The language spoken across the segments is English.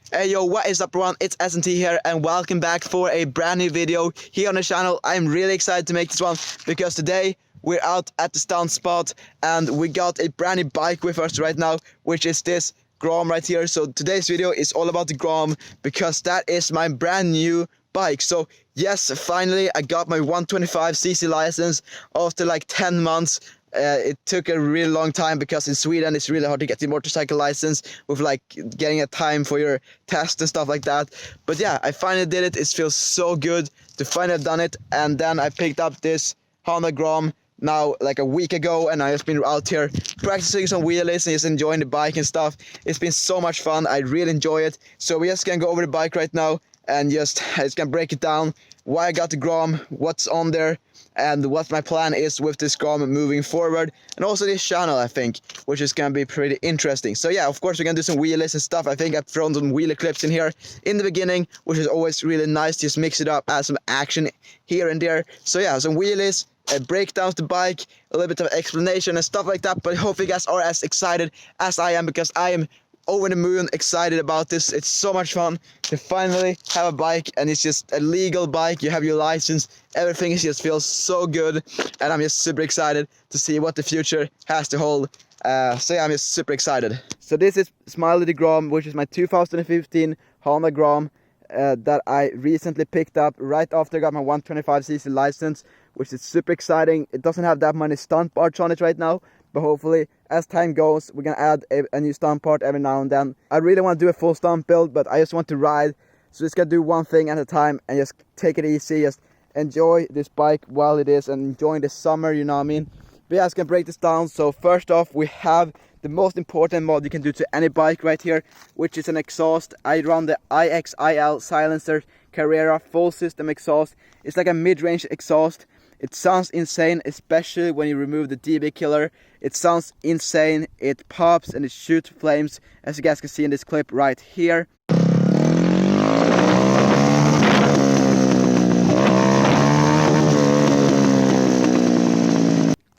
Hey yo, what is up everyone, it's S&T here and welcome back for a brand new video here on the channel. I'm really excited to make this one because today we're out at the stunt spot and we got a brand new bike with us right now, which is this Grom right here. So today's video is all about the Grom because that is my brand new bike. So yes, finally I got my 125cc license after like 10 months. It took a really long time because in Sweden it's really hard to get the motorcycle license with like getting a time for your test and stuff like that. But yeah, I finally did it. It feels so good to finally have done it. And then I picked up this Honda Grom now like a week ago, and I just been out here practicing some wheelies and just enjoying the bike and stuff. It's been so much fun. I really enjoy it. So we're just gonna go over the bike right now and just gonna break it down, why I got the Grom, what's on there, and what my plan is with this Grom moving forward, and also this channel I think, which is gonna be pretty interesting. So yeah, of course we're gonna do some wheelies and stuff. I think I've thrown some wheelie clips in here in the beginning, which is always really nice, just mix it up, add some action here and there. So yeah, some wheelies, a breakdown of the bike, a little bit of explanation and stuff like that. But I hope you guys are as excited as I am, because I am over the moon excited about this. It's so much fun to finally have a bike, and it's just a legal bike. You have your license, everything just feels so good, and I'm just super excited to see what the future has to hold. So yeah, I'm just super excited. So this is Smiley the Grom, which is my 2015 Honda Grom that I recently picked up right after I got my 125cc license, which is super exciting. It doesn't have that many stunt parts on it right now, but hopefully as time goes we're gonna add a new stunt part every now and then. I really want to do a full stunt build, but I just want to ride, so just gonna do one thing at a time and just take it easy, just enjoy this bike while it is and enjoying the summer, you know what I mean. But yeah, I'm gonna break this down. So first off, we have the most important mod you can do to any bike right here, which is an exhaust. I run the IXIL Silencer Carrera full system exhaust. It's like a mid-range exhaust. It sounds insane, especially when you remove the DB killer. It sounds insane, it pops and it shoots flames, as you guys can see in this clip right here.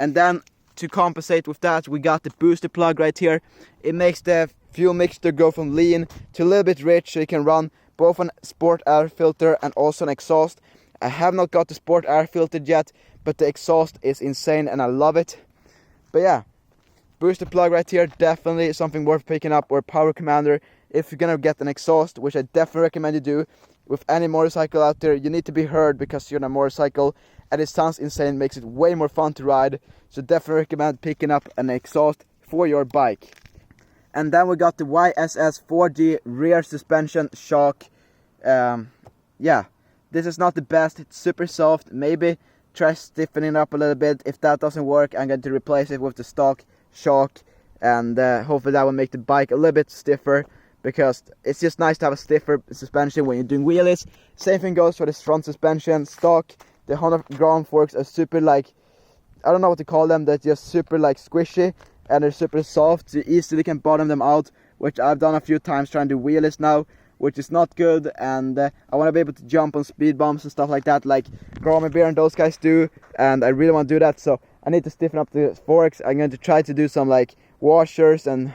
And then to compensate with that, we got the booster plug right here. It makes the fuel mixture go from lean to a little bit rich, so you can run both an sport air filter and also an exhaust. I have not got the sport air filter yet, but the exhaust is insane and I love it. But yeah, booster plug right here, definitely something worth picking up, or power commander if you're gonna get an exhaust, which I definitely recommend you do. With any motorcycle out there, you need to be heard because you're on a motorcycle, and it sounds insane, makes it way more fun to ride. So definitely recommend picking up an exhaust for your bike. And then we got the YSS 4G rear suspension shock. Yeah, this is not the best, it's super soft. Maybe try stiffening it up a little bit. If that doesn't work, I'm going to replace it with the stock shock, and hopefully that will make the bike a little bit stiffer, because it's just nice to have a stiffer suspension when you're doing wheelies. Same thing goes for the front suspension stock. The Honda Grom forks are super, like, I don't know what to call them, they're just super like squishy and they're super soft, so you easily can bottom them out, which I've done a few times trying to do wheelies now, which is not good. And I want to be able to jump on speed bumps and stuff like that, like Grom Beer and those guys do, and I really want to do that, so I need to stiffen up the forks. I'm going to try to do some like washers and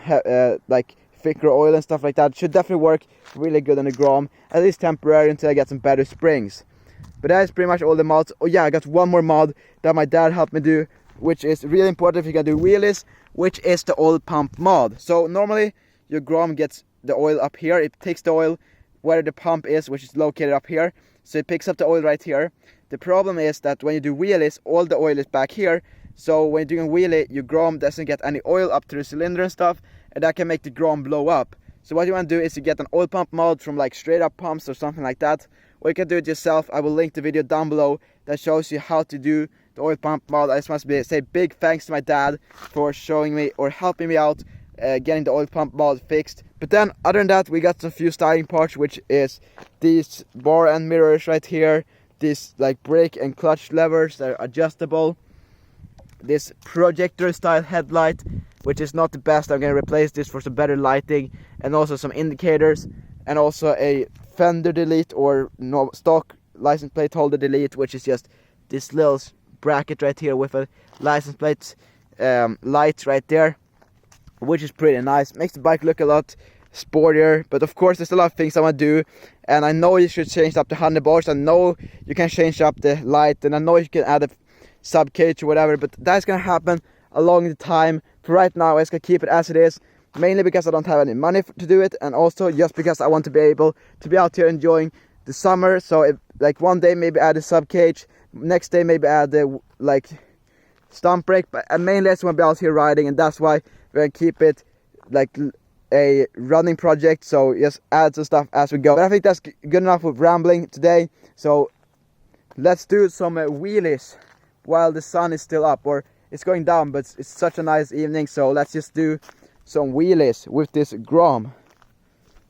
like thicker oil and stuff like that. It should definitely work really good on the Grom, at least temporary, until I get some better springs. But that is pretty much all the mods. Oh yeah, I got one more mod that my dad helped me do, which is really important if you're gonna do wheelies, which is the oil pump mod. So normally your Grom gets the oil up here. It takes the oil where the pump is, which is located up here. So it picks up the oil right here. The problem is that when you do wheelies, all the oil is back here. So when you're doing a wheelie, your Grom doesn't get any oil up to the cylinder and stuff, and that can make the Grom blow up. So what you want to do is you get an oil pump mod from like Straight Up Pumps or something like that, or you can do it yourself. I will link the video down below that shows you how to do the oil pump mod. I just want to say big thanks to my dad for showing me or helping me out getting the oil pump mod fixed. But then other than that, we got some few styling parts, which is these bar end mirrors right here, these like brake and clutch levers that are adjustable, this projector style headlight, which is not the best. I'm gonna replace this for some better lighting, and also some indicators, and also a fender delete or no stock license plate holder delete, which is just this little bracket right here with a license plate light right there, which is pretty nice. Makes the bike look a lot sportier. But of course there's a lot of things I want to do, and I know you should change up the handlebars, I know you can change up the light, and I know you can add a sub cage or whatever, but that's gonna happen along the time. For right now, I'm just gonna keep it as it is, mainly because I don't have any money to do it, and also just because I want to be able to be out here enjoying the summer. So if, like, one day maybe add a sub cage, next day maybe add the like stunt brake, but mainly I just want to be out here riding, and that's why we're gonna keep it like a running project. So just add some stuff as we go. But I think that's good enough with rambling today, so let's do some wheelies while the sun is still up, or it's going down, but it's such a nice evening. So let's just do some wheelies with this Grom.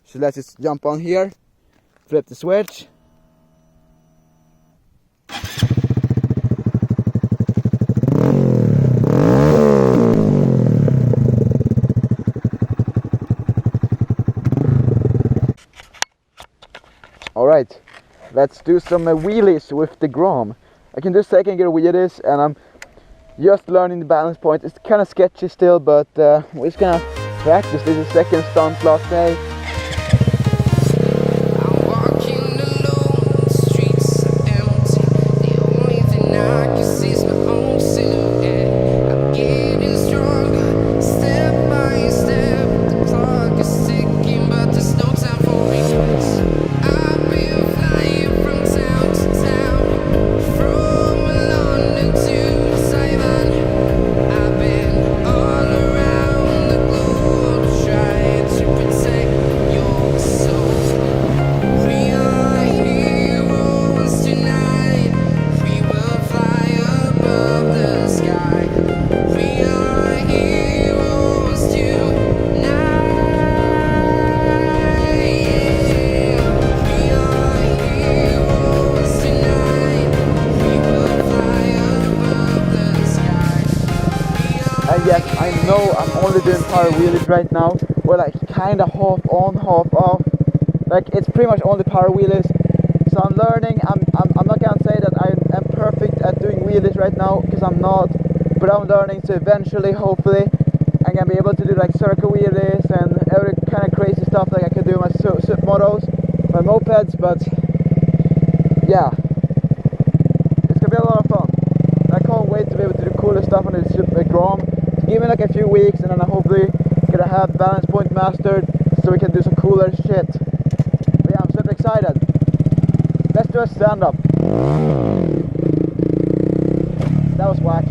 So let's just jump on here, flip the switch. Alright, let's do some wheelies with the Grom. I can do second gear wheelies, and I'm just learning the balance point. It's kind of sketchy still, but we're just gonna practice. This is second stunt last day. And yes, I know I'm only doing power wheelies right now, or like kinda half on, half off. Like it's pretty much only power wheelies. So I'm learning. I'm not gonna say that I am perfect at doing wheelies right now, because I'm not. But I'm learning, so eventually, hopefully, I'm gonna be able to do like circle wheelies and every kind of crazy stuff like I could do my supermotos, my mopeds. But yeah, it's gonna be a lot of fun. I can't wait to be able to do cooler stuff on the Super Grom. Give me like a few weeks, and then I hopefully gonna have balance point mastered, so we can do some cooler shit. But yeah, I'm super excited. Let's do a stand up. That was whack.